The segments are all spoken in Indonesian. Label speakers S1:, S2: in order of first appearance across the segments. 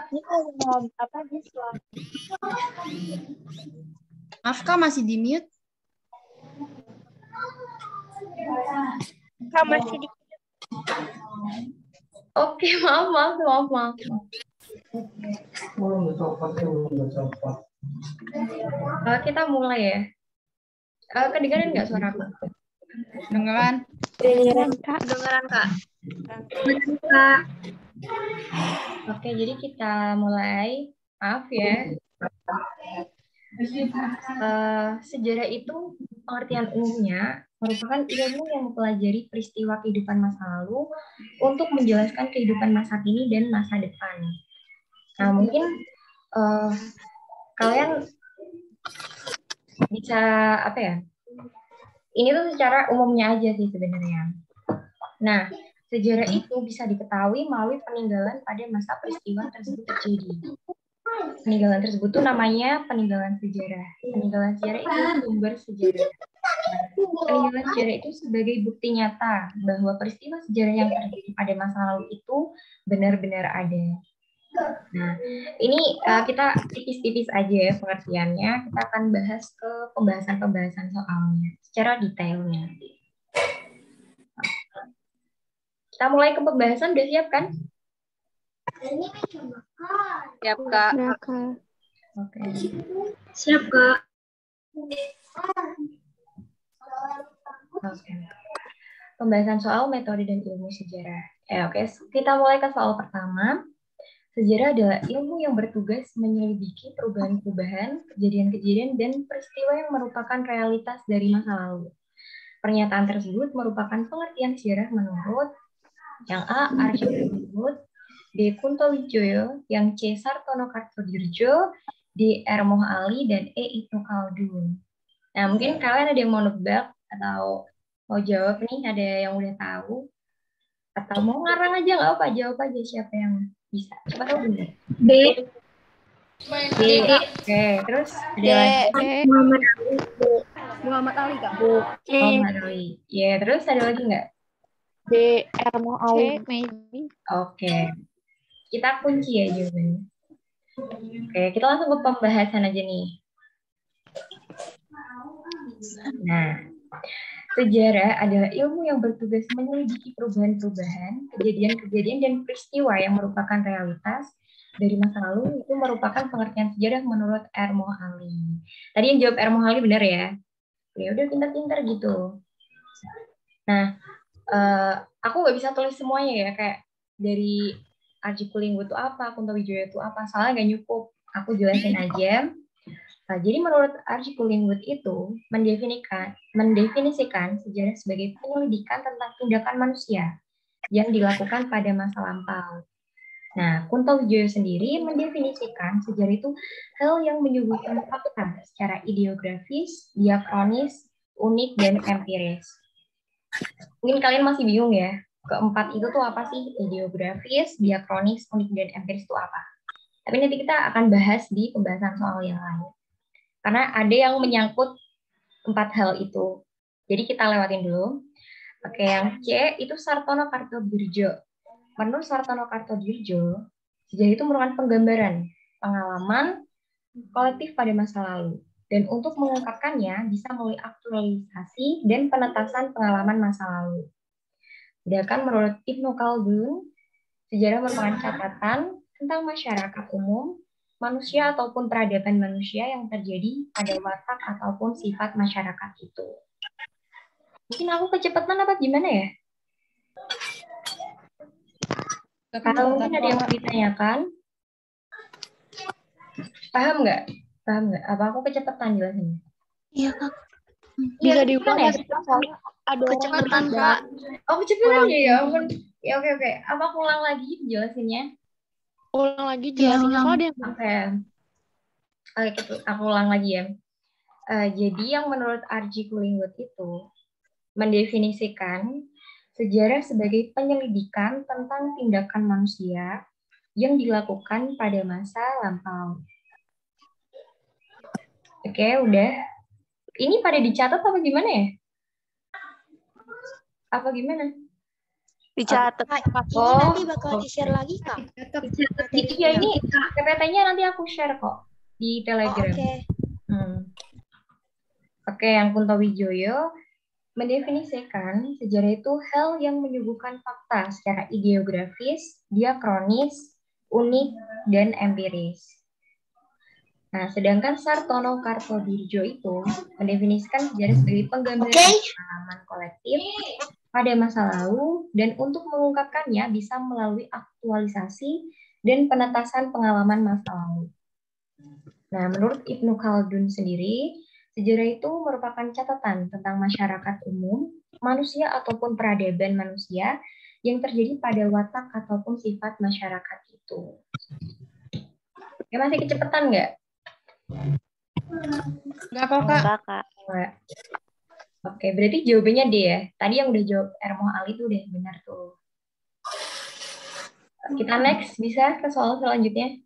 S1: Ini kalau mau apa nih?
S2: Maaf Kak, masih di mute.
S1: Kak masih di.
S3: Oke, maaf. Kita mulai ya. Kedengaran nggak suara aku?
S2: Dengeran.
S1: Dengeran Kak.
S3: Kedengaran Kak? Kak. Oke, jadi kita mulai. Maaf ya. Sejarah itu pengertian umumnya merupakan ilmu yang mempelajari peristiwa kehidupan masa lalu untuk menjelaskan kehidupan masa kini dan masa depan. Nah, mungkin kalian bisa apa ya? Ini tuh secara umumnya aja sih sebenarnya. Nah, sejarah itu bisa diketahui melalui peninggalan pada masa peristiwa tersebut terjadi. Peninggalan tersebut tuh namanya peninggalan sejarah. Peninggalan sejarah itu sumber sejarah. Peninggalan sejarah itu sebagai bukti nyata bahwa peristiwa sejarah yang terjadi pada masa lalu itu benar-benar ada. Nah, ini kita tipis-tipis aja ya pengertiannya. Kita akan bahas ke pembahasan-pembahasan soalnya secara detailnya. Kita mulai ke pembahasan, udah siap kan?
S2: Siap Kak.
S1: Ya, Kak.
S3: Oke. Siap Kak. Oke. Pembahasan soal metode dan ilmu sejarah. Oke, kita mulai ke soal pertama. Sejarah adalah ilmu yang bertugas menyelidiki perubahan-perubahan, kejadian-kejadian, dan peristiwa yang merupakan realitas dari masa lalu. Pernyataan tersebut merupakan pengertian sejarah menurut yang A. Archibald, D. Kuntowijoyo, yang C. Sartono Kartodirjo, D. R. Moh Ali, dan E. Ibnu Khaldun. Nah, mungkin kalian ada yang mau nebak atau mau jawab nih, ada yang udah tahu? Atau mau ngarang aja nggak apa, jawab aja siapa yang bisa. Siapa tahu benar.
S1: D.
S3: D. Oke, terus ada lagi.
S2: Muhammad Ali Kak.
S3: Muhammad Ali. Ya, terus ada lagi nggak?
S1: D. R. Moh Ali.
S3: Oke. Kita kunci ya jawabannya. Oke, kita langsung ke pembahasan aja nih. Nah, sejarah adalah ilmu yang bertugas menyelidiki perubahan-perubahan, kejadian-kejadian, dan peristiwa yang merupakan realitas dari masa lalu. Itu merupakan pengertian sejarah menurut R. Moh Ali. Tadi yang jawab R. Moh Ali benar ya? Ya udah pintar-pintar gitu. Nah, aku nggak bisa tulis semuanya ya, kayak dari Archipulinggo itu apa, Kuntowijoyo itu apa, soalnya nggak cukup. Aku jelasin aja. Nah, jadi menurut Archipulinggo itu mendefinisikan sejarah sebagai penyelidikan tentang tindakan manusia yang dilakukan pada masa lampau. Nah, Kuntowijoyo sendiri mendefinisikan sejarah itu hal yang menyuguhkan fakta secara ideografis, diakronis, unik, dan empiris. Mungkin kalian masih bingung ya, keempat itu tuh apa sih? Ideografis, diakronis, unik, dan empiris itu apa? Tapi nanti kita akan bahas di pembahasan soal yang lain. Karena ada yang menyangkut 4 hal itu. Jadi kita lewatin dulu. Oke, yang C itu Sartono Kartodirjo. Menurut Sartono Kartodirjo, sejarah itu merupakan penggambaran pengalaman kolektif pada masa lalu. Dan untuk mengungkapkannya bisa melalui aktualisasi dan penetasan pengalaman masa lalu. Sedangkan menurut Ibnu Khaldun, sejarah merupakan catatan tentang masyarakat umum, manusia ataupun peradaban manusia yang terjadi pada watak ataupun sifat masyarakat itu. Mungkin aku kecepatan apa gimana ya? Kalau mungkin ada yang mau ditanyakan? Paham nggak? Paham nggak? Apa aku kecepatan jelasinnya?
S1: Iya, Kak.
S3: Iya,
S1: Bisa diulang
S3: kecepatan ya?
S1: nggak sih, Kak? Soalnya ada orang
S2: Kecepatan,
S1: bertiga.
S2: Kak.
S3: Oh, kecepatan
S1: Ulang.
S3: ya? Ya ampun. Ya, oke. Apa aku ulang lagi jelasinnya?
S1: Ulang lagi jelasinnya. Soalnya ada yang
S3: Oke. Aku ulang lagi ya. Jadi yang menurut R.G. Collingwood itu mendefinisikan sejarah sebagai penyelidikan tentang tindakan manusia yang dilakukan pada masa lampau. Oke, udah. Ini pada dicatat apa gimana ya? Apa gimana?
S1: dicatat.
S4: Ini nanti bakal di-share lagi, Kak.
S3: Iya, ini PPT-nya nanti aku share kok di Telegram.
S4: Oke.
S3: Oke, yang Kunto Wijoyo mendefinisikan sejarah itu hal yang menyuguhkan fakta secara ideografis, diakronis, unik, dan empiris. Nah, sedangkan Sartono Kartodirjo itu mendefinisikan sejarah sebagai penggambaran pengalaman kolektif pada masa lalu dan untuk mengungkapkannya bisa melalui aktualisasi dan penetasan pengalaman masa lalu. Nah, menurut Ibnu Khaldun sendiri, sejarah itu merupakan catatan tentang masyarakat umum, manusia ataupun peradaban manusia yang terjadi pada watak ataupun sifat masyarakat itu. Ya, masih kecepatan nggak?
S2: Nggak kok, Kak.
S1: Kak.
S3: Nggak. Oke, berarti jawabannya D ya. Tadi yang udah jawab Ermo Ali itu udah benar tuh. Kita next, bisa ke soal selanjutnya?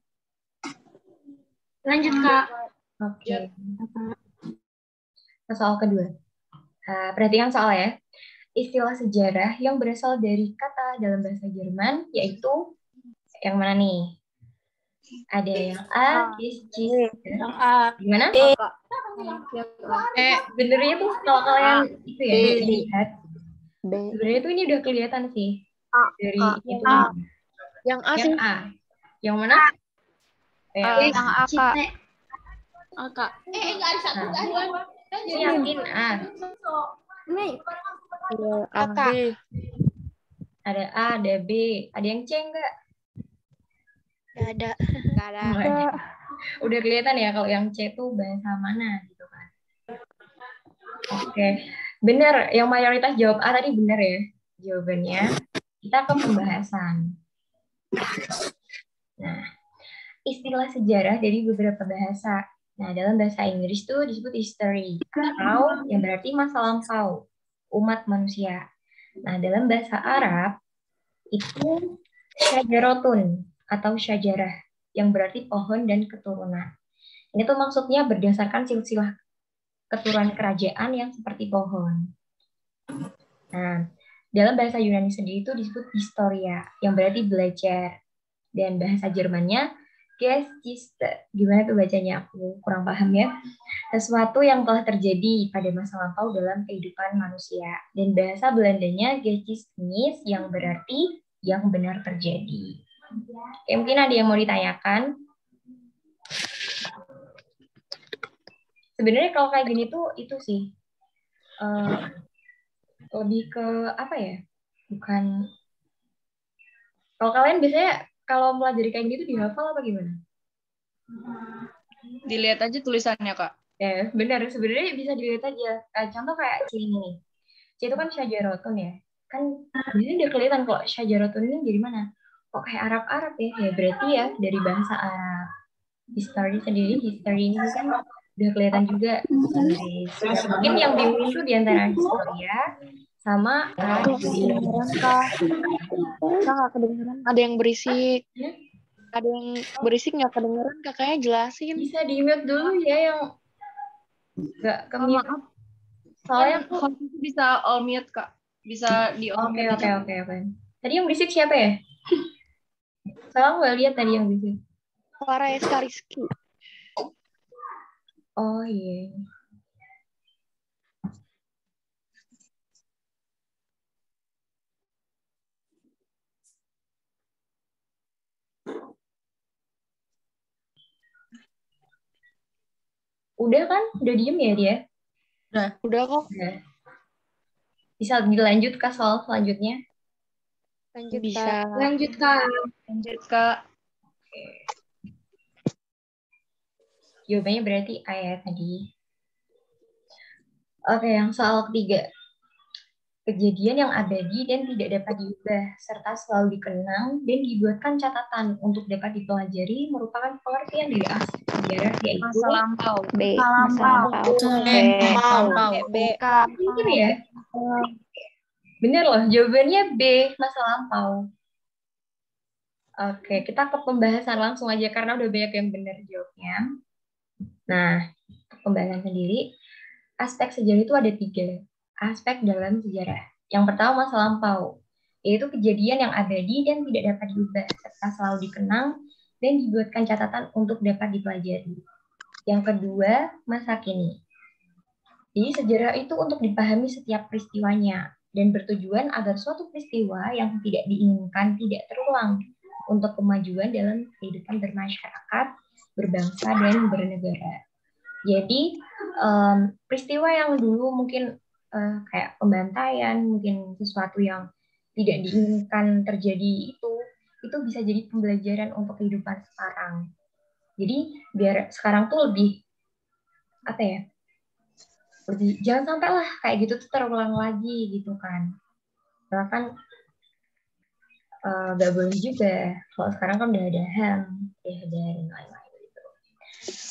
S4: Lanjut, Kak.
S3: Oke. Ke soal kedua. Perhatikan soal ya. Istilah sejarah yang berasal dari kata dalam bahasa Jerman, yaitu yang mana nih? Ada yang A, Geschichte.
S2: Yang A.
S3: Gimana? Benernya tuh kalau kalian itu ya lihat, sebenarnya tuh ini udah kelihatan sih dari itu.
S1: Yang A sih.
S3: Yang A. Yang mana?
S2: Yang A, Kak.
S4: A, Kak.
S3: Ini yakin A.
S1: A, B.
S3: Ada A, ada B, ada yang C enggak?
S4: Nggak ada.
S3: Udah kelihatan ya kalau yang C tuh bahasa mana gitu kan. Oke, benar. Yang mayoritas jawab A tadi benar ya jawabannya. Kita ke pembahasan. Nah, istilah sejarah dari beberapa bahasa. Nah, dalam bahasa Inggris tuh disebut history atau yang berarti masa lampau umat manusia. Nah, dalam bahasa Arab itu syajarotun atau syajarah yang berarti pohon dan keturunan. Ini tuh maksudnya berdasarkan silsilah keturunan kerajaan yang seperti pohon. Nah, dalam bahasa Yunani sendiri itu disebut historia yang berarti belajar. Dan bahasa Jermannya Geschichte. Gimana tuh bacanya? Aku kurang paham ya. Sesuatu yang telah terjadi pada masa lampau dalam kehidupan manusia. Dan bahasa Belandanya Geschiedenis yang berarti yang benar terjadi. Oke, mungkin ada yang mau ditanyakan? Sebenarnya kalau kayak gini tuh itu sih lebih ke apa ya? Bukan. Kalau kalian biasanya kalau pelajari kayak gitu dihafal apa gimana?
S2: Dilihat aja tulisannya, Kak.
S3: Ya, benar. Sebenarnya bisa dilihat aja. Contoh kayak C ini nih. C itu kan syajarotun ya. Kan ini udah kelihatan kok syajarotun ini dari mana? Kok kayak Arab-Arab ya? Ya berarti ya dari bahasa Arab. History sendiri, history ini kan udah kelihatan juga. Mungkin yang bingung itu diantara historia sama
S1: Kedengeran, Kak. Nggak kedengeran. Ada yang berisik. Ada yang berisik nggak kedengeran, kakaknya jelasin.
S3: Bisa di-mute dulu ya yang nggak ke-mute. Soalnya
S2: aku bisa all mute, Kak. Bisa di all mute.
S3: Oke. Tadi yang berisik siapa ya? Soalnya nggak lihat tadi yang berisik.
S1: Farah Rizky.
S3: Oh iya. Udah kan? Udah diem ya dia?
S1: Udah kok.
S3: Udah. Bisa dilanjut ke soal selanjutnya?
S4: Lanjut,
S1: Bisa.
S4: Kak.
S2: Lanjut, Kak. Lanjut, Kak.
S3: Jawabannya berarti A ya tadi. Oke, yang soal ketiga. Kejadian yang abadi dan tidak dapat diubah, serta selalu dikenang dan dibuatkan catatan untuk dapat dipelajari merupakan pengertian dari aspek sejarah, yaitu
S2: Masa lampau.
S1: B.
S2: Masa lampau.
S4: B.
S1: Kak.
S3: Bener ya? Bener loh, jawabannya B, masa lampau. Oke, kita ke pembahasan langsung aja karena udah banyak yang benar jawabnya. Nah, pembahasan sendiri, aspek sejarah itu ada 3 aspek dalam sejarah. Yang pertama masa lampau, yaitu kejadian yang abadi dan tidak dapat diubah, serta selalu dikenang dan dibuatkan catatan untuk dapat dipelajari. Yang kedua, masa kini. Jadi sejarah itu untuk dipahami setiap peristiwanya dan bertujuan agar suatu peristiwa yang tidak diinginkan tidak terulang untuk kemajuan dalam kehidupan bermasyarakat, berbangsa, dan bernegara. Jadi peristiwa yang dulu mungkin kayak pembantaian, mungkin sesuatu yang tidak diinginkan terjadi itu bisa jadi pembelajaran untuk kehidupan sekarang. Jadi biar sekarang tuh lebih apa ya? Lebih jangan sampai lah kayak gitu tuh terulang lagi gitu kan. Karena kan nggak boleh juga. Kalau sekarang kan udah ada HAM, dan lain-lain.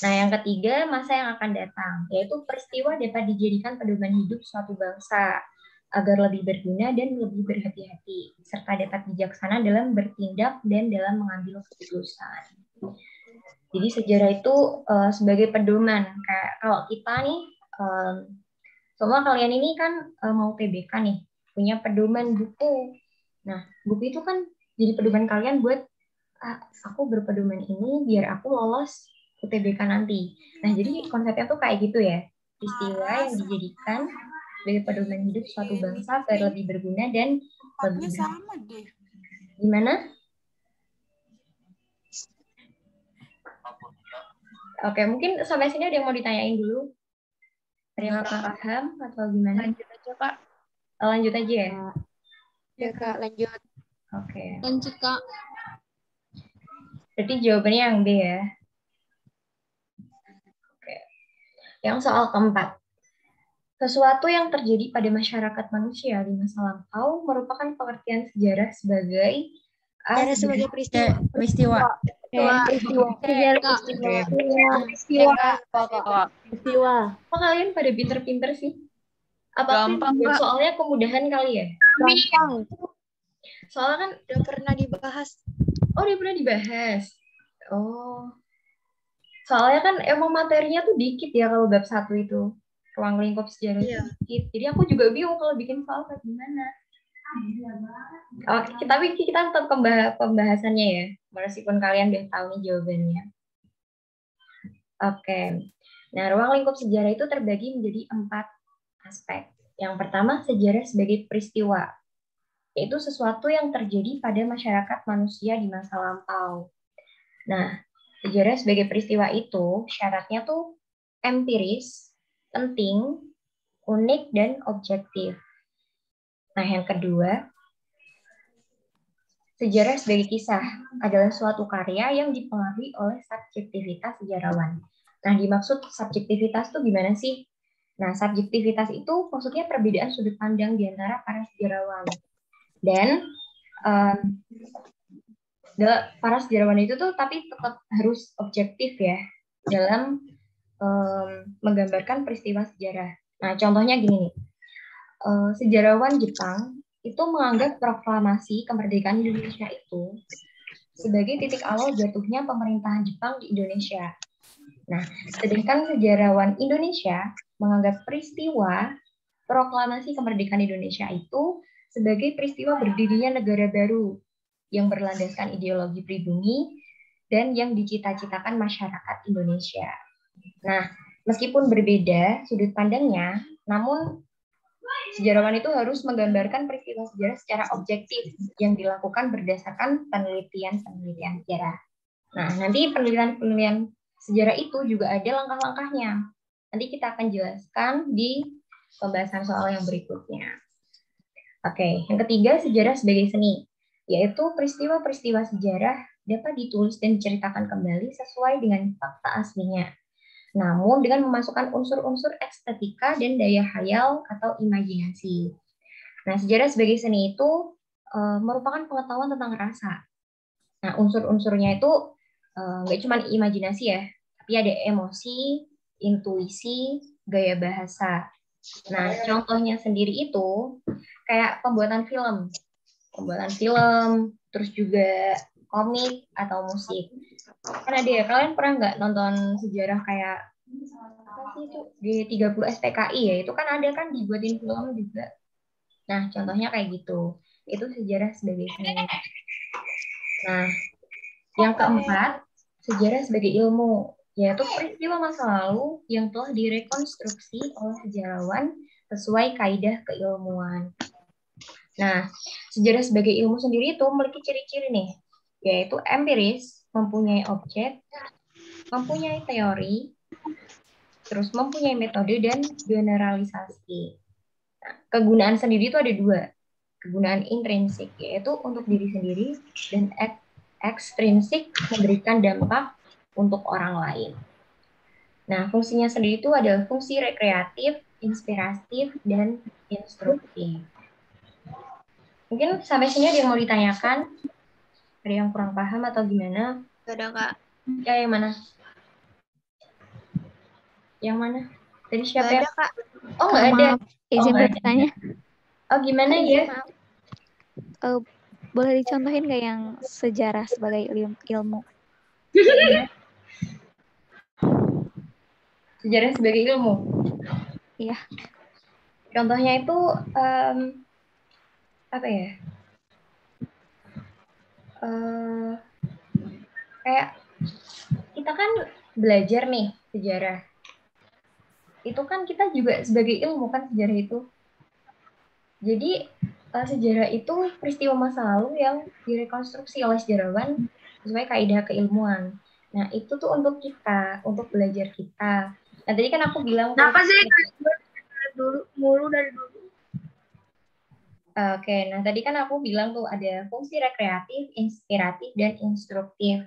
S3: Nah, yang ketiga, masa yang akan datang, yaitu peristiwa dapat dijadikan pedoman hidup suatu bangsa agar lebih berguna dan lebih berhati-hati, serta dapat bijaksana dalam bertindak dan dalam mengambil keputusan. Jadi sejarah itu sebagai pedoman. Kayak kalau kita nih, semua kalian ini kan mau TBK nih, punya pedoman buku. Nah, buku itu kan jadi pedoman kalian buat aku berpedoman ini biar aku lolos UTBK nanti. Nah, jadi konsepnya tuh kayak gitu ya. Peristiwa yang dijadikan sebagai pedoman hidup suatu bangsa agar lebih berguna dan lebih sama deh. Gimana? Oke, mungkin sampai sini ada yang mau ditanyain dulu? Ada yang kurang paham atau gimana?
S2: Lanjut aja, Kak.
S3: Lanjut aja ya?
S4: Ya, Kak, lanjut.
S3: Oke.
S2: Lanjut, Kak.
S3: Berarti jawabannya yang B ya? Oke. Yang soal keempat. Sesuatu yang terjadi pada masyarakat manusia di masa lampau merupakan pengertian sejarah sebagai
S4: peristiwa.
S3: Peristiwa. Kok kalian pada pinter-pinter sih? Apa
S2: Gampang,
S3: sih
S2: Kak.
S3: soalnya kemudahan kali ya?
S1: Gampang.
S3: Soalnya kan
S4: Udah pernah dibahas.
S3: oh udah pernah dibahas. Oh. Soalnya kan emang materinya tuh dikit ya kalau bab 1 itu. Ruang lingkup sejarah
S4: Iya.
S3: dikit. Jadi aku juga bingung kalau bikin soal kayak gimana. Oke, tapi kita tetap pembahasannya ya. Meskipun kalian udah tahu nih jawabannya. Oke. Nah, ruang lingkup sejarah itu terbagi menjadi 4 aspek. Yang pertama, sejarah sebagai peristiwa, yaitu sesuatu yang terjadi pada masyarakat manusia di masa lampau. Nah, sejarah sebagai peristiwa itu syaratnya tuh empiris, penting, unik, dan objektif. Nah, yang kedua, sejarah sebagai kisah adalah suatu karya yang dipengaruhi oleh subjektivitas sejarawan. Nah, dimaksud subjektivitas itu gimana sih? Nah, subjektivitas itu maksudnya perbedaan sudut pandang di antara para sejarawan. Dan para sejarawan itu tuh tapi tetap harus objektif ya dalam menggambarkan peristiwa sejarah. Nah, contohnya gini nih. Sejarawan Jepang itu menganggap proklamasi kemerdekaan Indonesia itu sebagai titik awal jatuhnya pemerintahan Jepang di Indonesia. Nah, sedangkan sejarawan Indonesia menganggap peristiwa proklamasi kemerdekaan Indonesia itu sebagai peristiwa berdirinya negara baru yang berlandaskan ideologi pribumi dan yang dicita-citakan masyarakat Indonesia. Nah, Meskipun berbeda sudut pandangnya, namun sejarawan itu harus menggambarkan peristiwa sejarah secara objektif yang dilakukan berdasarkan penelitian-penelitian sejarah. Nah, nanti penelitian-penelitian sejarah itu juga ada langkah-langkahnya. Nanti kita akan jelaskan di pembahasan soal yang berikutnya. Oke, yang ketiga, sejarah sebagai seni, yaitu peristiwa-peristiwa sejarah dapat ditulis dan diceritakan kembali sesuai dengan fakta aslinya. Namun dengan memasukkan unsur-unsur estetika dan daya hayal atau imajinasi. Nah, sejarah sebagai seni itu merupakan pengetahuan tentang rasa. Nah, unsur-unsurnya itu nggak cuma imajinasi ya, tapi ada emosi, intuisi, gaya bahasa. Nah, contohnya sendiri itu kayak pembuatan film, terus juga komik atau musik. Kan ada ya, kalian pernah nggak nonton sejarah kayak apa sih itu di 30 SPKI ya, itu kan ada kan dibuatin film juga. Nah, contohnya kayak gitu. Itu sejarah sebagai seni. Nah, yang keempat, sejarah sebagai ilmu, yaitu peristiwa masa lalu yang telah direkonstruksi oleh sejarawan sesuai kaidah keilmuan. Nah, sejarah sebagai ilmu sendiri itu memiliki ciri-ciri nih, yaitu empiris, mempunyai objek, mempunyai teori, terus mempunyai metode dan generalisasi. Nah, kegunaan sendiri itu ada dua. Kegunaan intrinsik, yaitu untuk diri sendiri, dan ekstrinsik, memberikan dampak untuk orang lain. Nah, fungsinya sendiri itu adalah fungsi rekreatif, inspiratif, dan instruktif. Mungkin sampai sini ada yang mau ditanyakan? Ada yang kurang paham atau gimana?
S4: Gak ada, Kak.
S3: Ya, yang mana? Yang mana? Tadi siapa
S4: Gak
S3: yang...
S4: ada, Kak.
S3: Oh, nggak ada.
S5: Izin
S3: nggak ada.
S5: bertanya.
S3: Oh, gimana ya?
S4: Maaf.
S5: Boleh dicontohin nggak yang sejarah sebagai ilmu?
S3: Sejarah sebagai ilmu?
S5: Iya.
S3: Contohnya itu apa ya? Kayak kita kan belajar nih sejarah. Itu kan kita juga sebagai ilmu kan sejarah itu. Jadi sejarah itu peristiwa masa lalu yang direkonstruksi oleh sejarawan sesuai kaidah keilmuan. Nah, itu tuh untuk kita, untuk belajar kita. Nah, tadi kan aku bilang
S4: Kenapa sih dulu mulu dari dulu?
S3: Oke, nah tadi kan aku bilang tuh ada fungsi rekreatif, inspiratif, dan instruktif.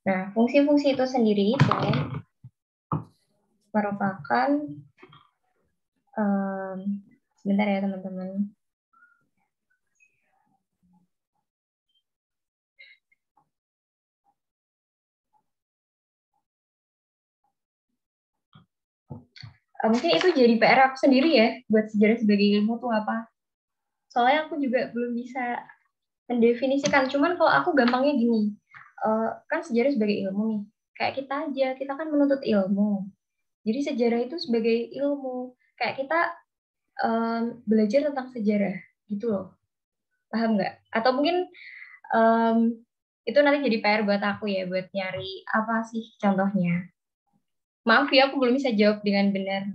S3: Nah, fungsi-fungsi itu sendiri itu merupakan, sebentar ya teman-teman. Mungkin itu jadi PR aku sendiri ya, buat sejarah sebagai ilmu tuh apa. Soalnya aku juga belum bisa mendefinisikan, cuman kalau aku gampangnya gini, kan sejarah sebagai ilmu nih, kayak kita aja, kita kan menuntut ilmu. Jadi sejarah itu sebagai ilmu, kayak kita belajar tentang sejarah, gitu loh. Paham nggak? Atau mungkin itu nanti jadi PR buat aku ya, buat nyari apa sih contohnya. Maaf ya, aku belum bisa jawab dengan benar.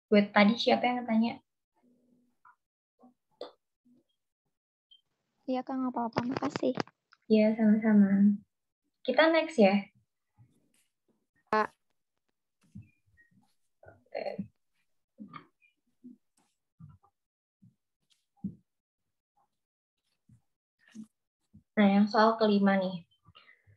S3: Buat tadi siapa yang tanya?
S5: Iya, Kak, nggak apa-apa. Makasih.
S3: Ya, sama-sama. Kita next ya. Nah, yang soal kelima nih.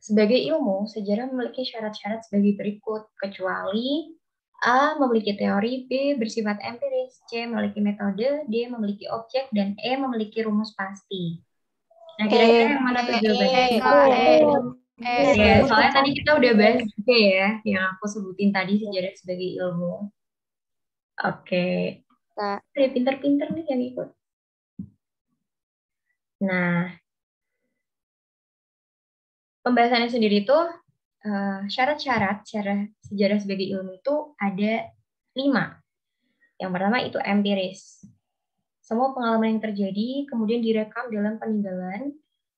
S3: Sebagai ilmu, sejarah memiliki syarat-syarat sebagai berikut, kecuali A. memiliki teori, B. bersifat empiris, C. memiliki metode, D. memiliki objek, dan E. memiliki rumus pasti. Nah, kira-kira yang mana tuh jawabannya? Ya, soalnya tadi kita udah bahas juga ya, yang aku sebutin tadi sejarah sebagai ilmu. Oke. Ada pinter-pinter nih yang ikut. Nah, pembahasannya sendiri itu syarat-syarat sejarah sebagai ilmu itu ada 5. Yang pertama itu empiris. Semua pengalaman yang terjadi kemudian direkam dalam peninggalan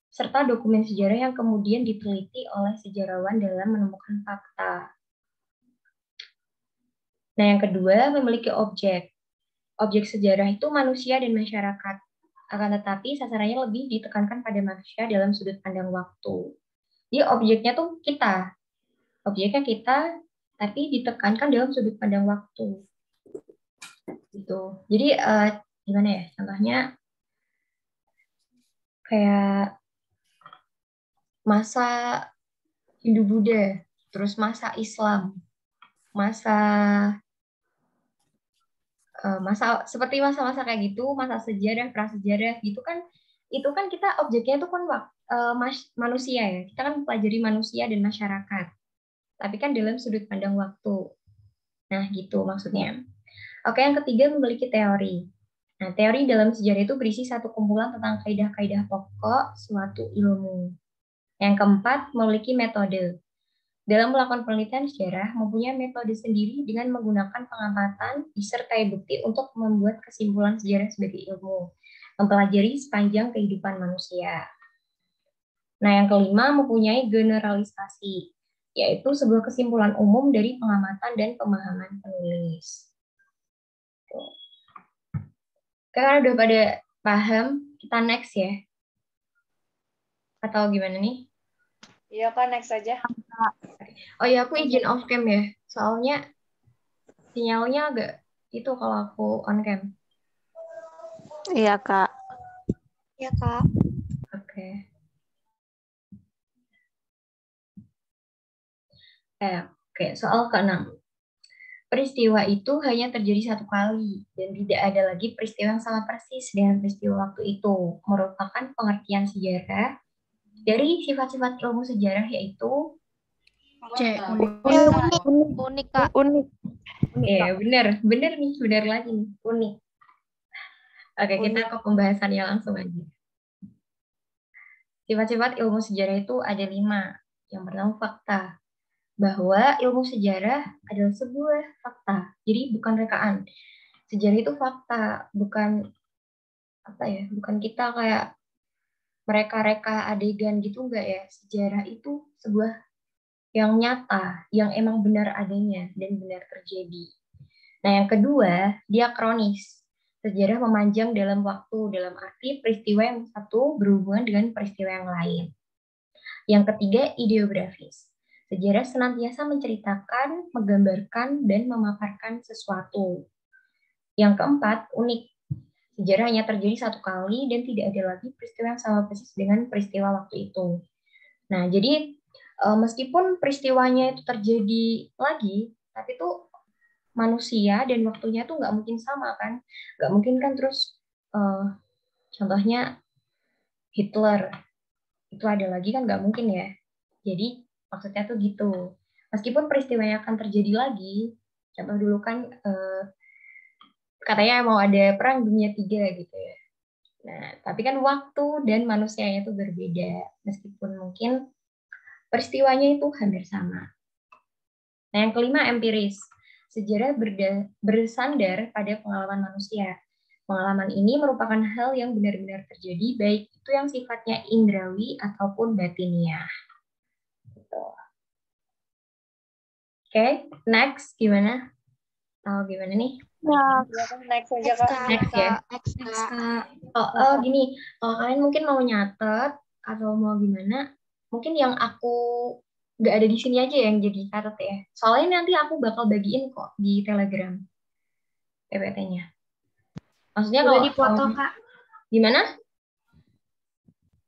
S3: serta dokumen sejarah yang kemudian diteliti oleh sejarawan dalam menemukan fakta. Nah, yang kedua, memiliki objek. Objek sejarah itu manusia dan masyarakat. Akan tetapi sasarannya lebih ditekankan pada manusia dalam sudut pandang waktu. Jadi objeknya tuh kita. Objeknya kita, tapi ditekankan dalam sudut pandang waktu. Gitu. Jadi gimana ya? Contohnya kayak masa Hindu-Buddha, terus masa Islam, masa seperti masa-masa kayak gitu, masa sejarah, prasejarah gitu kan, itu kan kita objeknya itu kan manusia ya, kita kan pelajari manusia dan masyarakat, tapi kan dalam sudut pandang waktu. Nah gitu maksudnya. Oke, yang ketiga memiliki teori. Nah, teori dalam sejarah itu berisi satu kumpulan tentang kaidah-kaidah pokok suatu ilmu. Yang keempat memiliki metode. Dalam melakukan penelitian sejarah, mempunyai metode sendiri dengan menggunakan pengamatan disertai bukti untuk membuat kesimpulan sejarah sebagai ilmu, mempelajari sepanjang kehidupan manusia. Nah, yang kelima mempunyai generalisasi, yaitu sebuah kesimpulan umum dari pengamatan dan pemahaman penulis. Karena udah pada paham, kita next ya? Atau gimana nih?
S2: Iya Kak, next aja.
S3: Oh ya, aku izin off cam ya. Soalnya sinyalnya agak itu kalau aku on cam.
S5: Iya, Kak.
S1: Iya, Kak.
S3: Oke. Oke, soal ke-6. Peristiwa itu hanya terjadi satu kali dan tidak ada lagi peristiwa yang sama persis dengan peristiwa waktu itu. Merupakan pengertian sejarah dari sifat-sifat ilmu sejarah yaitu
S5: Unik, Kak.
S1: Unik.
S3: ya benar nih, benar lagi nih, unik. Oke, kita ke pembahasannya langsung aja. Sifat-sifat ilmu sejarah itu ada 5. Yang pertama fakta, bahwa ilmu sejarah adalah sebuah fakta, jadi bukan rekaan. Sejarah itu fakta, bukan bukan kita kayak mereka-reka adegan gitu, enggak ya. Sejarah itu sebuah yang nyata, yang emang benar adanya dan benar terjadi. Nah, yang kedua, diakronis. Sejarah memanjang dalam waktu, dalam arti peristiwa yang satu berhubungan dengan peristiwa yang lain. Yang ketiga, ideografis. Sejarah senantiasa menceritakan, menggambarkan, dan memaparkan sesuatu. Yang keempat, unik. Sejarah hanya terjadi satu kali dan tidak ada lagi peristiwa yang sama persis dengan peristiwa waktu itu. Nah, jadi meskipun peristiwanya itu terjadi lagi, tapi tuh manusia dan waktunya tuh nggak mungkin sama kan? Nggak mungkin kan terus contohnya Hitler itu ada lagi kan nggak mungkin ya. Jadi maksudnya tuh gitu. Meskipun peristiwanya akan terjadi lagi, contoh dulu kan katanya mau ada perang dunia 3 gitu ya. Nah, tapi kan waktu dan manusianya itu berbeda. Meskipun mungkin peristiwanya itu hampir sama. Nah, yang kelima empiris. Sejarah bersandar pada pengalaman manusia. Pengalaman ini merupakan hal yang benar-benar terjadi, baik itu yang sifatnya indrawi ataupun batiniah. Gitu. Oke, next gimana? Tahu gimana nih?
S2: Next aja Kak.
S3: Next ya. Oh, gini, kalau kalian mungkin mau nyatet atau mau gimana, mungkin yang aku nggak ada di sini aja yang jadi catat ya. Soalnya nanti aku bakal bagiin kok di Telegram PPT-nya. Maksudnya
S4: Udah
S3: kalau
S4: dipoto, Kak.
S3: gimana?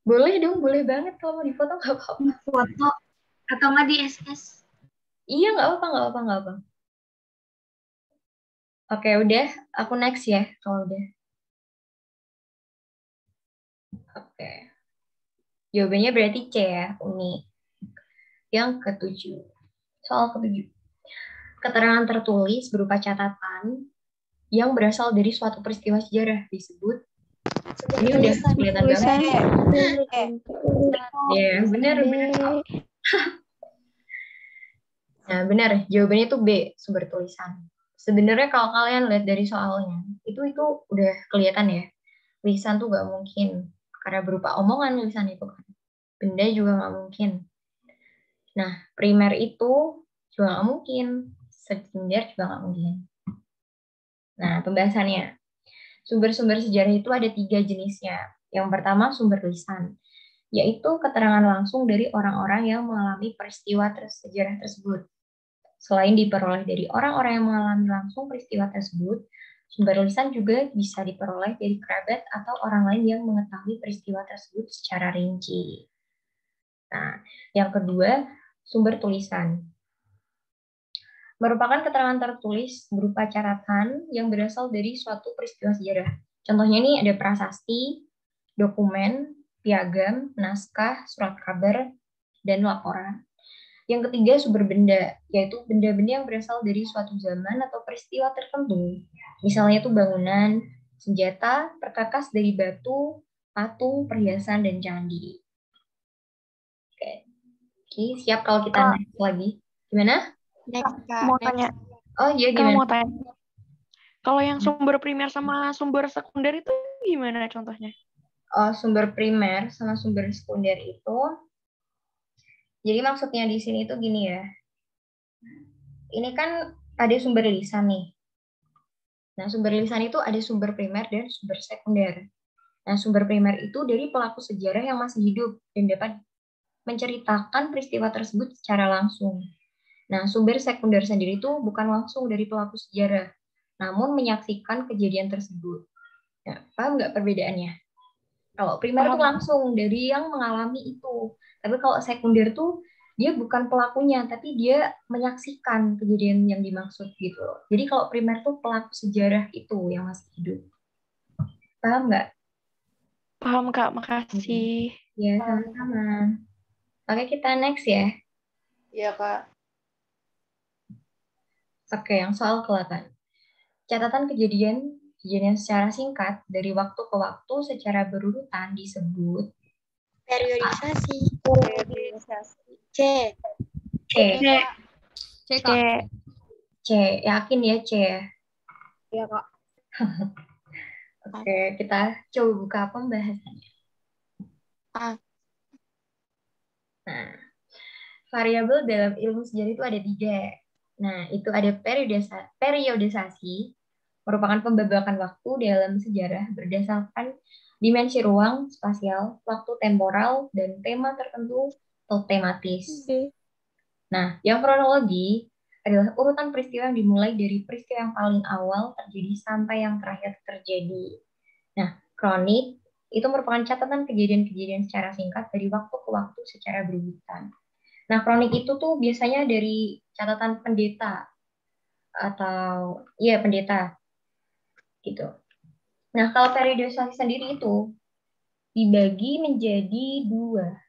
S3: Boleh dong, boleh banget kalau mau difoto nggak apa-apa.
S4: Foto atau nggak di SS?
S3: Iya, nggak apa-apa. Oke, udah. Aku next ya, kalau udah. Oke. Jawabannya berarti C ya, unik. Yang ke-7. Soal ke-7. Keterangan tertulis berupa catatan yang berasal dari suatu peristiwa sejarah disebut. Ini udah kelihatan banget. Ya, benar. Nah, benar. Jawabannya itu B, sumber tulisan. Sebenarnya kalau kalian lihat dari soalnya, itu udah kelihatan ya. Lisan tuh nggak mungkin. Karena berupa omongan lisan itu kan. Benda juga nggak mungkin. Nah, primer itu juga nggak mungkin. sekunder juga nggak mungkin. Nah, pembahasannya. Sumber-sumber sejarah itu ada 3 jenisnya. Yang pertama sumber lisan, yaitu keterangan langsung dari orang-orang yang mengalami peristiwa sejarah tersebut. Selain diperoleh dari orang-orang yang mengalami langsung peristiwa tersebut, sumber lisan juga bisa diperoleh dari kerabat atau orang lain yang mengetahui peristiwa tersebut secara rinci. Nah, yang kedua, sumber tulisan. Merupakan keterangan tertulis berupa catatan yang berasal dari suatu peristiwa sejarah. Contohnya ini ada prasasti, dokumen, piagam, naskah, surat kabar, dan laporan. Yang ketiga, sumber benda, yaitu benda-benda yang berasal dari suatu zaman atau peristiwa tertentu. Misalnya itu bangunan, senjata, perkakas dari batu, patung, perhiasan, dan candi. Oke, siap kalau kita next lagi. Gimana?
S1: Mau tanya.
S3: Oh iya,
S1: Kak,
S3: gimana?
S1: mau tanya. Kalau yang sumber primer sama sumber sekunder itu gimana contohnya?
S3: Sumber primer sama sumber sekunder itu, jadi maksudnya di sini itu gini ya. Ini kan ada sumber lisan nih. Nah, sumber lisan itu ada sumber primer dan sumber sekunder. Nah, sumber primer itu dari pelaku sejarah yang masih hidup dan dapat menceritakan peristiwa tersebut secara langsung. Nah, sumber sekunder sendiri itu bukan langsung dari pelaku sejarah, namun menyaksikan kejadian tersebut. Nah, paham nggak perbedaannya? Kalau primer itu langsung dari yang mengalami itu. Tapi kalau sekunder tuh dia bukan pelakunya, tapi dia menyaksikan kejadian yang dimaksud gitu. Jadi kalau primer tuh pelaku sejarah itu yang masih hidup. Paham nggak?
S1: Paham, Kak. Makasih.
S3: Ya, sama-sama. Oke, kita next ya.
S2: Iya, Kak.
S3: Oke, yang soal ke-8. Catatan kejadian secara singkat dari waktu ke waktu secara berurutan disebut
S4: Periodisasi. C.
S3: C.
S2: C, Kak.
S3: C. Yakin ya C ya?
S2: Iya, Kak.
S3: Oke, kita coba buka pembahasannya. Nah, variabel dalam ilmu sejarah itu ada 3. Nah, itu ada periodisasi, merupakan pembabakan waktu dalam sejarah berdasarkan dimensi ruang, spasial, waktu temporal, dan tema tertentu atau tematis. Nah, yang kronologi adalah urutan peristiwa yang dimulai dari peristiwa yang paling awal terjadi sampai yang terakhir terjadi. Nah, kronik itu merupakan catatan kejadian-kejadian secara singkat dari waktu ke waktu secara berurutan. Nah, kronik itu tuh biasanya dari catatan pendeta atau pendeta gitu. Nah, kalau periodisasi sendiri itu dibagi menjadi 2.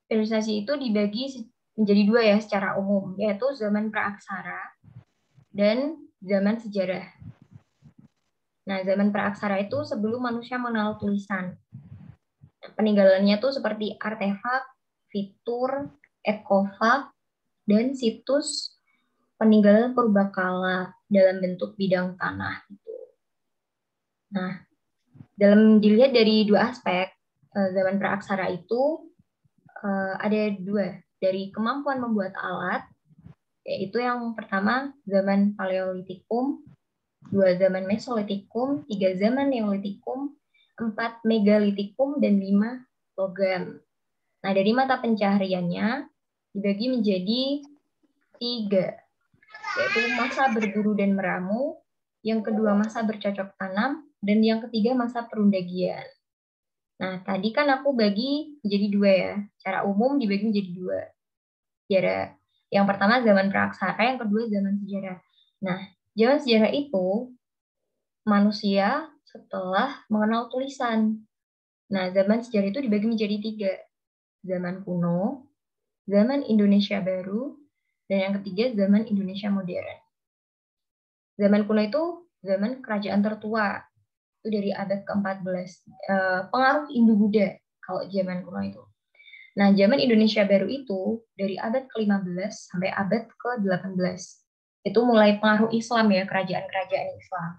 S3: Periodisasi itu dibagi menjadi 2 ya secara umum, yaitu zaman praaksara dan zaman sejarah. Nah, zaman praaksara itu sebelum manusia mengenal tulisan. Peninggalannya tuh seperti artefak, fitur, ekofag, dan situs peninggalan purbakala dalam bentuk bidang tanah. Gitu. Nah, dalam dilihat dari 2 aspek, zaman praaksara itu ada 2. Dari kemampuan membuat alat, yaitu yang pertama zaman Paleolitikum, 2 zaman Mesolitikum, 3 zaman Neolitikum, 4 Megalitikum, dan 5 logam. Nah, dari mata pencahariannya dibagi menjadi 3, yaitu masa berburu dan meramu, yang kedua masa bercocok tanam, dan yang ketiga masa perundagian. Nah, tadi kan aku bagi menjadi 2 ya. Secara umum dibagi menjadi 2. Sejarah. Yang pertama zaman praaksara, yang kedua zaman sejarah. Nah, zaman sejarah itu manusia setelah mengenal tulisan. Nah, zaman sejarah itu dibagi menjadi 3. Zaman kuno, zaman Indonesia baru, dan yang ketiga zaman Indonesia modern. Zaman kuno itu zaman kerajaan tertua. Itu dari abad ke-14. Pengaruh Hindu-Buddha kalau zaman kuno itu. Nah, zaman Indonesia baru itu dari abad ke-15 sampai abad ke-18. Itu mulai pengaruh Islam ya, kerajaan-kerajaan Islam.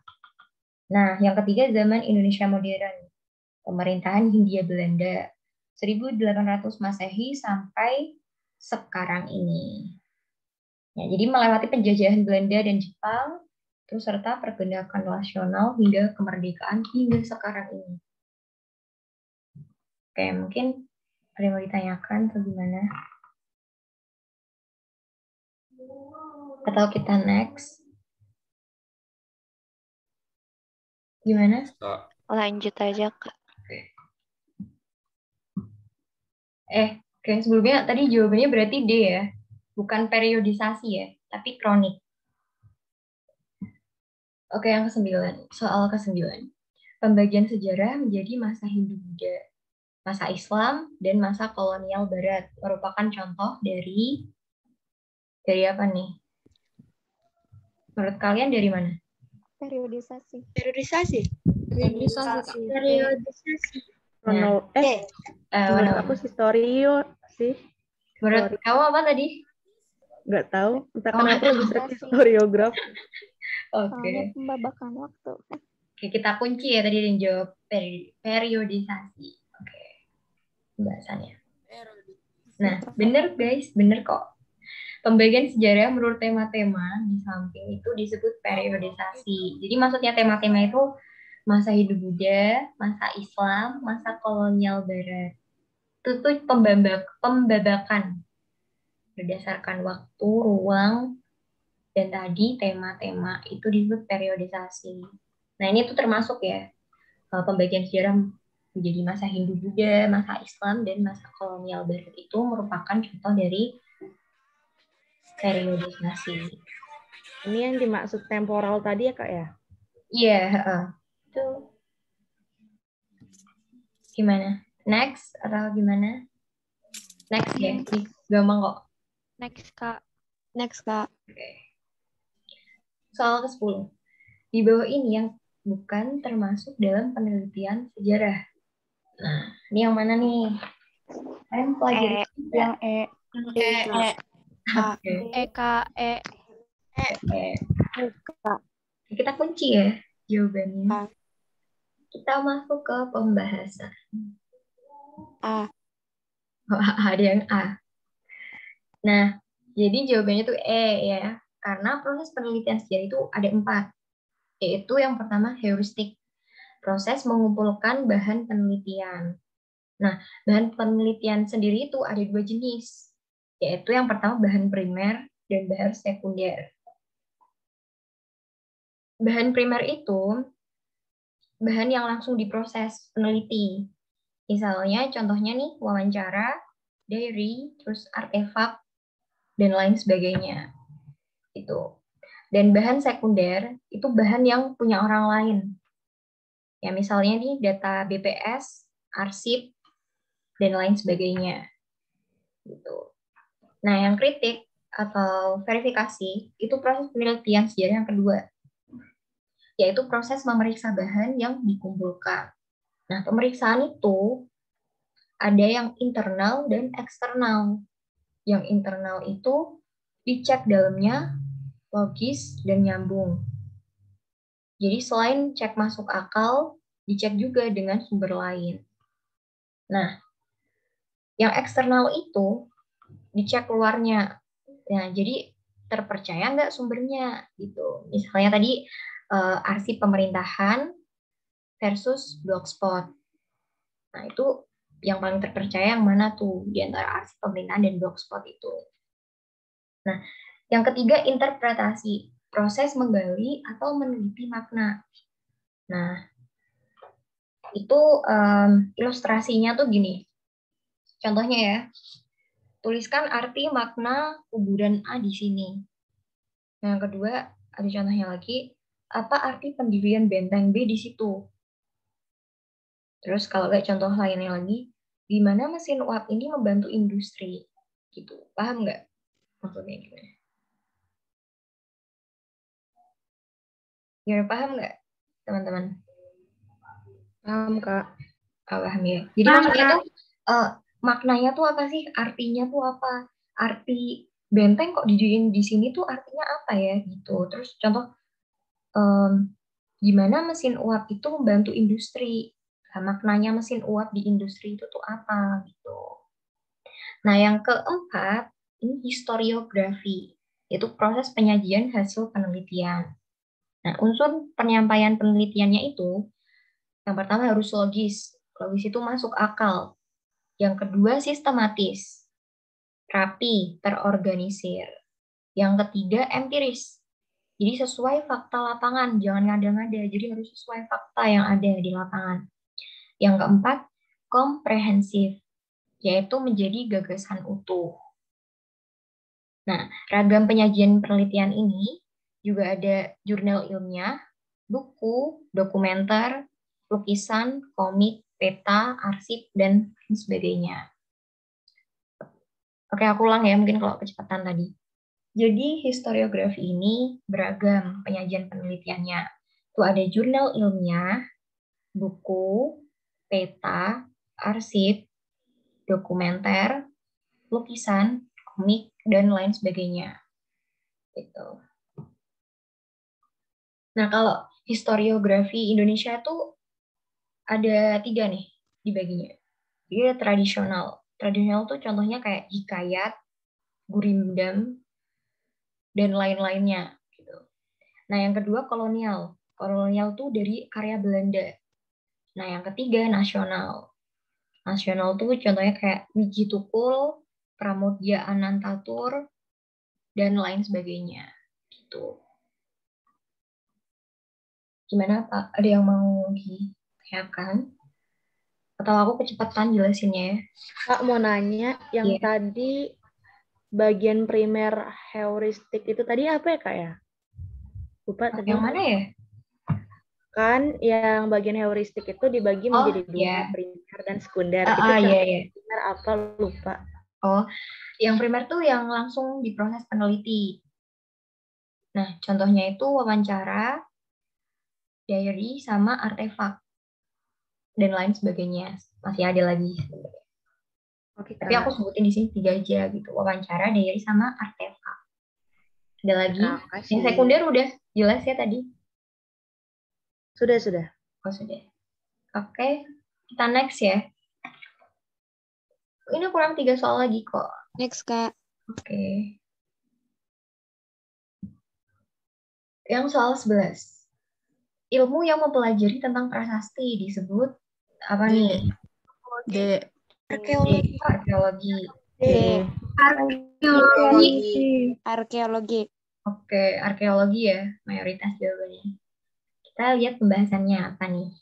S3: Nah, yang ketiga zaman Indonesia modern. Pemerintahan Hindia Belanda. 1800 Masehi sampai sekarang ini. Ya, jadi melewati penjajahan Belanda dan Jepang, terus serta pergerakan nasional hingga kemerdekaan hingga sekarang ini. Oke, mungkin ada yang mau ditanyakan atau gimana? Atau kita next? Gimana?
S4: Lanjut aja, Kak.
S3: Oke, sebelumnya tadi jawabannya berarti D ya, bukan periodisasi ya, tapi kronik. Oke, yang ke-9, soal ke-9. Pembagian sejarah menjadi masa Hindu-Buddha, masa Islam, dan masa kolonial Barat merupakan contoh dari apa nih? Menurut kalian dari mana?
S5: Periodisasi.
S4: Periodisasi.
S3: Nah,
S6: Menurut aku historio sih.
S3: menurut kamu apa tadi?
S6: Nggak tahu. Entah kenapa lebih sering historiograf.
S3: Oke.
S5: Soalnya pembabakan waktu.
S3: Oke, kita kunci ya tadi yang jawab periodisasi. Oke, pembahasannya. Nah, bener guys, bener kok. Pembagian sejarah menurut tema-tema di samping itu disebut periodisasi. Jadi maksudnya tema-tema itu masa hidup Buddha, masa Islam, masa kolonial Barat. Itu tuh pembabakan berdasarkan waktu, ruang, dan tadi tema-tema itu disebut periodisasi. Nah ini tuh termasuk ya pembagian sejarah menjadi masa Hindu-Buddha, masa Islam, dan masa kolonial Barat itu merupakan contoh dari periodisasi.
S6: Ini yang dimaksud temporal tadi ya Kak ya?
S3: Iya, itu gimana? Next atau gimana? Next ya, gampang kok.
S4: Next, Kak. Next, Kak.
S3: Oke. Soal ke-10. Di bawah ini yang bukan termasuk dalam penelitian sejarah. Nah, ini yang mana nih? Kalian pelajari
S5: Yang E.
S3: Oke. Kita kunci ya jawabannya. Kita masuk ke pembahasan.
S4: A.
S3: Ada yang A. Nah, jadi jawabannya tuh E ya. Karena proses penelitian sejarah itu ada 4. Yaitu yang pertama heuristik. Proses mengumpulkan bahan penelitian. Nah, bahan penelitian sendiri itu ada 2 jenis. Yaitu yang pertama bahan primer dan bahan sekunder. Bahan primer itu bahan yang langsung diproses peneliti. Misalnya contohnya nih wawancara, diary, terus artefak, dan lain sebagainya. Itu. Dan bahan sekunder itu bahan yang punya orang lain. Ya misalnya nih data BPS, arsip, dan lain sebagainya. Gitu. Nah yang kritik atau verifikasi itu proses penelitian sejarah yang kedua, yaitu proses memeriksa bahan yang dikumpulkan. Nah pemeriksaan itu ada yang internal dan eksternal. Yang internal itu dicek dalamnya logis dan nyambung. Jadi selain cek masuk akal, dicek juga dengan sumber lain. Nah, yang eksternal itu dicek luarnya. Nah, jadi terpercaya nggak sumbernya gitu. Misalnya tadi arsip pemerintahan versus blogspot. Nah, itu yang paling terpercaya yang mana tuh di antara arsip pemerintahan dan blogspot itu. Nah, yang ketiga interpretasi, proses menggali atau meneliti makna. Nah, itu ilustrasinya tuh gini. Contohnya ya, tuliskan arti makna kuburan A di sini. Yang kedua, ada contohnya lagi, apa arti pendirian benteng B di situ. Terus kalau kayak contoh lainnya lagi, gimana mesin uap ini membantu industri, gitu. Paham nggak maksudnya gimana? Gimana paham nggak, teman-teman?
S6: Paham Kak.
S3: Paham ya. Jadi maksudnya tuh maknanya tuh apa sih? Artinya tuh apa? Arti benteng kok didiriin di sini tuh artinya apa ya gitu. Terus contoh gimana mesin uap itu membantu industri. maknanya mesin uap di industri itu tuh apa gitu. Nah, yang keempat, ini historiografi, yaitu proses penyajian hasil penelitian. Nah, unsur penyampaian penelitiannya itu, yang pertama harus logis. Logis itu masuk akal. Yang kedua, sistematis. Rapi, terorganisir. Yang ketiga, empiris. Jadi sesuai fakta lapangan, jangan ngada-ngada. Jadi harus sesuai fakta yang ada di lapangan. Yang keempat, komprehensif, yaitu menjadi gagasan utuh. Nah, ragam penyajian penelitian ini juga ada jurnal ilmiah, buku, dokumenter, lukisan, komik, peta, arsip, dan sebagainya. Oke, aku ulang ya, mungkin kalau kecepatan tadi. Jadi, historiografi ini beragam penyajian penelitiannya. Itu ada jurnal ilmiah, buku, peta, arsip, dokumenter, lukisan, komik, dan lain sebagainya. Gitu. Nah, kalau historiografi Indonesia tuh ada 3 nih dibaginya. Jadi ada tradisional. Tradisional tuh contohnya kayak hikayat, gurindam, dan lain-lainnya. Gitu. Nah, yang kedua kolonial. Kolonial tuh dari karya Belanda. Nah, yang ketiga nasional. Nasional tuh contohnya kayak Wiji Tukul, Pramoedya Anantatur, dan lain sebagainya. Gitu. Gimana Pak? Ada yang mau ditanyakan? Atau aku kecepatan jelasinnya ya?
S6: Kak mau nanya, yang
S3: Iya.
S6: tadi bagian primer heuristik itu tadi apa ya Kak ya? Lupa tadi.
S3: Yang mana ya?
S6: Kan yang bagian heuristik itu dibagi menjadi 2,
S3: iya.
S6: primer dan sekunder. Itu
S3: Iya.
S6: primer apa lupa.
S3: Oh, yang primer tuh yang langsung diproses peneliti. Nah, contohnya itu wawancara, diary, sama artefak, dan lain sebagainya. Masih ada lagi.
S6: Oke,
S3: Tapi aku sebutin di sini 3 aja gitu. Wawancara, diary, sama artefak. Ada lagi. Yang sekunder udah jelas ya tadi?
S6: Sudah.
S3: Oh, sudah. Oke, kita next ya. Ini kurang 3 soal lagi kok.
S4: Next, Kak.
S3: Oke. Yang soal 11. Ilmu yang mempelajari tentang prasasti disebut apa nih?
S6: D.
S3: Arkeologi.
S4: Arkeologi.
S3: Oke, arkeologi ya, mayoritas jawabannya. Kita lihat pembahasannya apa nih.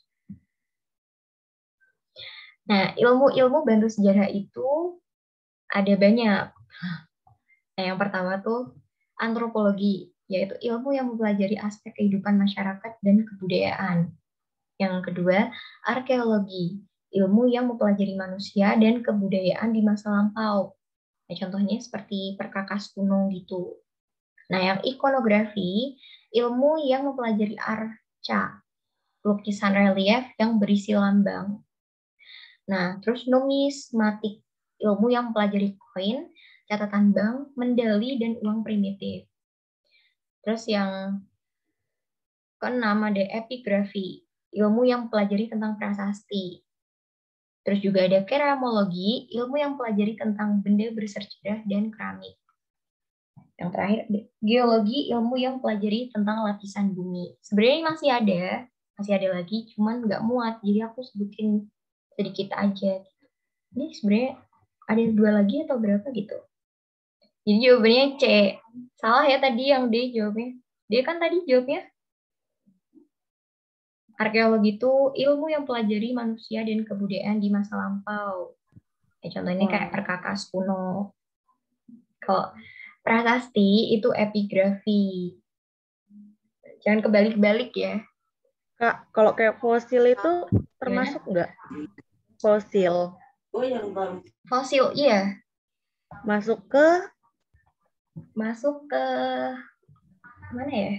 S3: Nah, ilmu-ilmu bantu sejarah itu ada banyak. Nah, yang pertama tuh antropologi, yaitu ilmu yang mempelajari aspek kehidupan masyarakat dan kebudayaan. Yang kedua, arkeologi, ilmu yang mempelajari manusia dan kebudayaan di masa lampau. Nah, contohnya seperti perkakas kuno gitu. Nah, yang ikonografi, ilmu yang mempelajari arca, lukisan relief yang berisi lambang. Nah, terus numismatik, ilmu yang mempelajari koin, catatan bank, mendali, dan uang primitif. Terus yang keenam ada epigrafi, ilmu yang mempelajari tentang prasasti. Terus juga ada keramologi, ilmu yang mempelajari tentang benda bersejarah dan keramik. Yang terakhir, geologi, ilmu yang mempelajari tentang lapisan bumi. Sebenarnya masih ada lagi, cuman nggak muat, jadi aku sebutin sedikit aja. Ini sebenarnya ada 2 lagi atau berapa gitu. Jadi jawabannya C. Salah ya tadi yang D jawabnya. D kan tadi jawabnya. Arkeologi itu ilmu yang pelajari manusia dan kebudayaan di masa lampau. Ya, contohnya kayak perkakas kuno. Kalau prasasti itu epigrafi. Jangan kebalik-balik ya.
S6: Kak, kalau kayak fosil itu termasuk nggak? Fosil.
S3: Fosil, iya.
S6: Masuk ke
S3: Mana ya?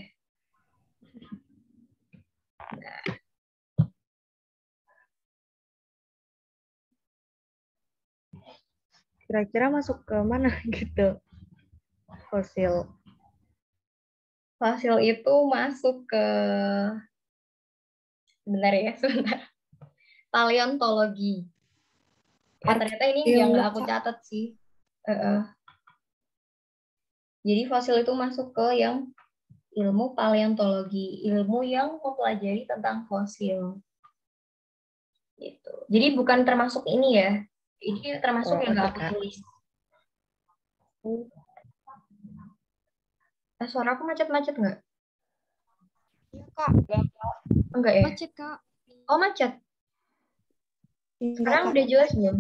S6: kira-kira masuk ke mana gitu? Fosil.
S3: Fosil itu masuk ke sebentar. paleontologi. Ya, ternyata ini yang nggak aku catat sih. Jadi fosil itu masuk ke yang ilmu paleontologi, ilmu yang mempelajari tentang fosil. Gitu. Jadi bukan termasuk ini ya. Ini termasuk yang nggak aku tulis. Suara aku macet-macet nggak?
S4: Iya, Kak.
S3: Enggak ya?
S4: Macet, Kak.
S3: Oh, macet.
S4: Enggak,
S3: Sekarang
S4: Kak.
S3: udah jelas belum?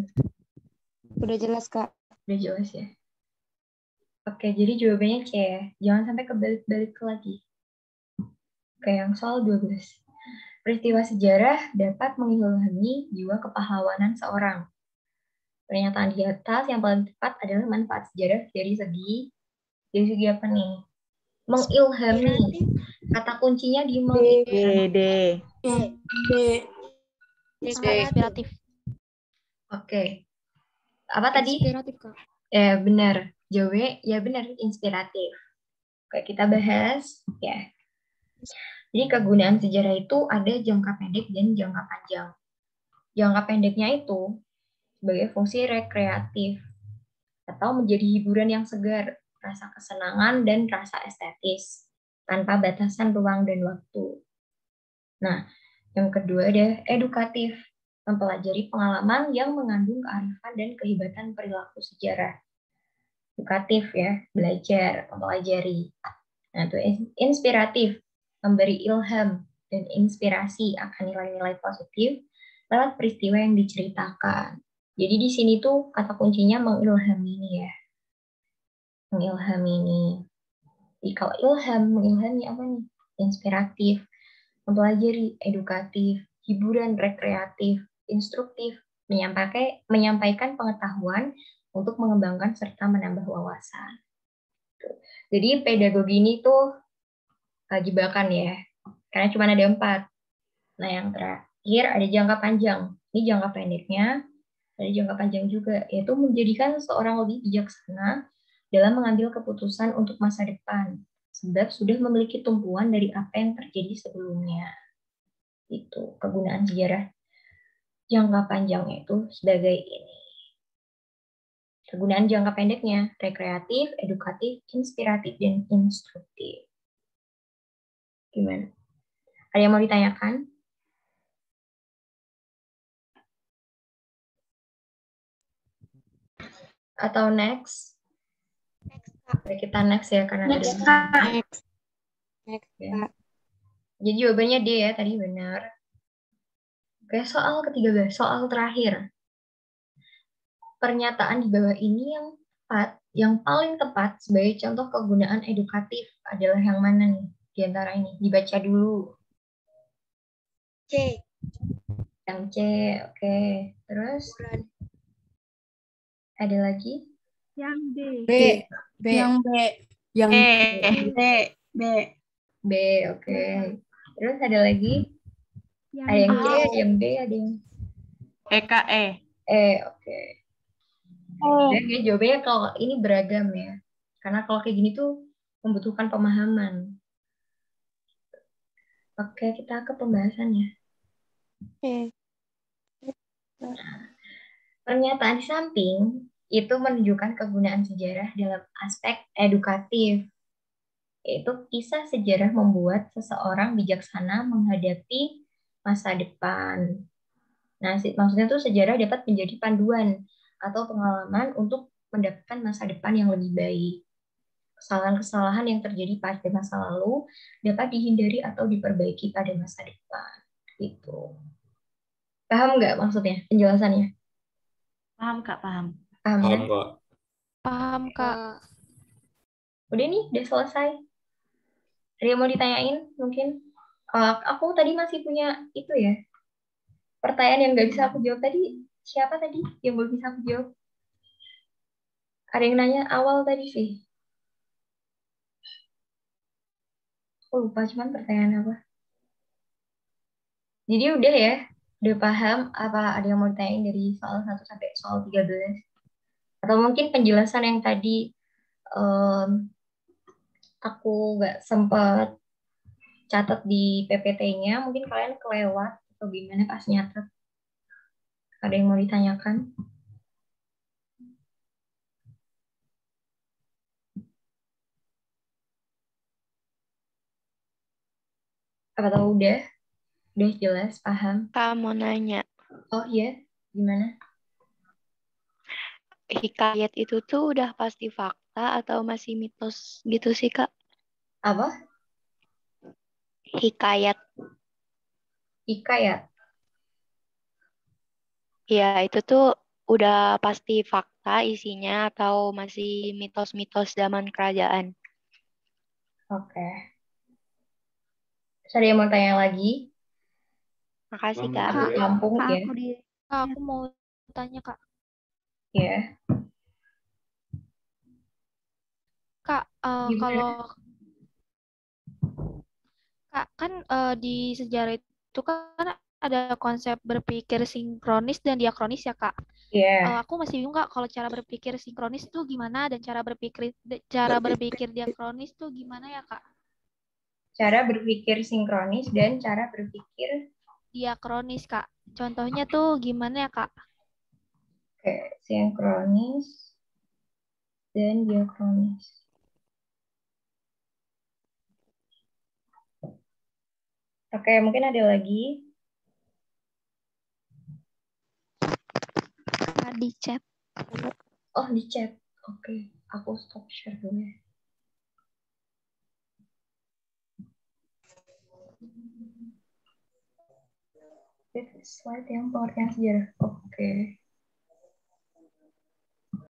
S4: Udah jelas, Kak.
S3: Udah jelas ya. Oke, jadi jawabannya C ya. Jangan sampai kebalik-balik lagi. Oke, yang soal 12. Peristiwa sejarah dapat mengilhami jiwa kepahlawanan seorang. Pernyataan di atas yang paling tepat adalah manfaat sejarah dari segi apa nih? Mengilhami. Kata kuncinya di mengilhami.
S6: D.
S5: Inspiratif.
S3: Oke. Apa tadi?
S4: Inspiratif, Kak.
S3: Benar. Jawabnya ya benar, inspiratif. Oke, kita bahas ya. Jadi kegunaan sejarah itu ada jangka pendek dan jangka panjang. Jangka pendeknya itu sebagai fungsi rekreatif atau menjadi hiburan yang segar, rasa kesenangan dan rasa estetis tanpa batasan ruang dan waktu. Nah, yang kedua ada edukatif, mempelajari pengalaman yang mengandung kearifan dan kehebatan perilaku sejarah. Edukatif ya, belajar, mempelajari. Nah, itu inspiratif, memberi ilham dan inspirasi akan nilai-nilai positif lewat peristiwa yang diceritakan. Jadi di sini tuh kata kuncinya mengilhami ini ya. Mengilhami ini. Jadi kalau ilham, mengilhami apa nih? Inspiratif, mempelajari, edukatif, hiburan, rekreatif, instruktif, menyampaikan pengetahuan untuk mengembangkan serta menambah wawasan. Jadi pedagogi ini tuh jebakan ya, karena cuma ada 4. Nah yang terakhir ada jangka panjang. Ini jangka pendeknya, ada jangka panjang juga, yaitu menjadikan seseorang lebih bijaksana dalam mengambil keputusan untuk masa depan, sebab sudah memiliki tumpuan dari apa yang terjadi sebelumnya. Itu kegunaan sejarah jangka panjangnya itu sebagai ini. Kegunaan jangka pendeknya, rekreatif, edukatif, inspiratif, dan instruktif. Gimana? Ada yang mau ditanyakan? Atau next? Kita next ya, karena
S2: Next,
S3: ada
S4: Next,
S3: ya.
S4: Kak.
S3: Jadi jawabannya D ya, tadi benar. Oke, soal ke-13, soal terakhir. Pernyataan di bawah ini yang paling tepat sebagai contoh kegunaan edukatif adalah yang mana nih di antara ini? Dibaca dulu.
S4: C.
S3: Yang C, oke. Terus ada lagi?
S5: Yang D.
S2: Yang B.
S7: Yang
S2: B.
S3: B, oke. Terus ada lagi?
S5: Yang
S3: Ada yang
S5: D.
S3: C, ada yang B, ada yang
S7: EKE.
S3: E, oke. Dan ya, jawabannya kalau ini beragam ya. Karena kalau kayak gini tuh membutuhkan pemahaman. Oke, kita ke pembahasannya.
S4: Oke.
S3: Pernyataan di samping itu menunjukkan kegunaan sejarah dalam aspek edukatif. Yaitu kisah sejarah membuat seseorang bijaksana menghadapi masa depan. Nah, maksudnya tuh sejarah dapat menjadi panduan atau pengalaman untuk mendapatkan masa depan yang lebih baik. Kesalahan-kesalahan yang terjadi pada masa lalu dapat dihindari atau diperbaiki pada masa depan. Gitu. Paham nggak maksudnya, penjelasannya?
S7: Paham, Kak, paham.
S3: Paham kan?
S8: Kak.
S1: Paham, Kak.
S3: Udah nih, udah selesai. Ada yang mau ditanyain mungkin? Aku tadi masih punya itu ya. Pertanyaan yang nggak bisa aku jawab tadi, siapa tadi yang belum bisa aku jawab? Ada yang nanya awal tadi sih. Aku lupa cuman pertanyaan apa. Jadi udah ya, udah paham apa ada yang mau ditanyain dari soal 1 sampai soal 13? Atau mungkin penjelasan yang tadi aku nggak sempat catat di PPT-nya, mungkin kalian kelewat atau gimana pas nyatet. Ada yang mau ditanyakan? Apa tahu udah? Udah jelas, paham?
S5: Kak mau nanya,
S3: Oh iya, gimana?
S5: hikayat itu tuh udah pasti fakta atau masih mitos gitu sih Kak?
S3: Apa?
S5: Hikayat,
S3: Hikayat.
S5: ya itu tuh udah pasti fakta isinya atau masih mitos-mitos zaman kerajaan?
S3: Oke. Terus ada yang mau tanya lagi?
S5: Makasih Kak.
S3: Aku Lampung
S4: Kak,
S3: ya.
S4: aku di Kak, aku mau tanya Kak.
S3: Ya.
S4: Kak,
S3: Gimana?
S4: kalau Kak kan di sejarah itu kan ada konsep berpikir sinkronis dan diakronis ya Kak.
S3: Ya.
S4: Aku masih bingung Kak kalau cara berpikir sinkronis itu gimana dan cara berpikir diakronis itu gimana ya Kak?
S3: Cara berpikir sinkronis dan cara berpikir
S4: Diakronis Kak. Contohnya tuh gimana ya Kak?
S3: sinkronis dan diakronis. Oke, mungkin ada lagi.
S5: Kak di chat.
S3: Oh, di chat. Oke, aku stop share dulu ya. Slide yang pengertian sejarah. Oke.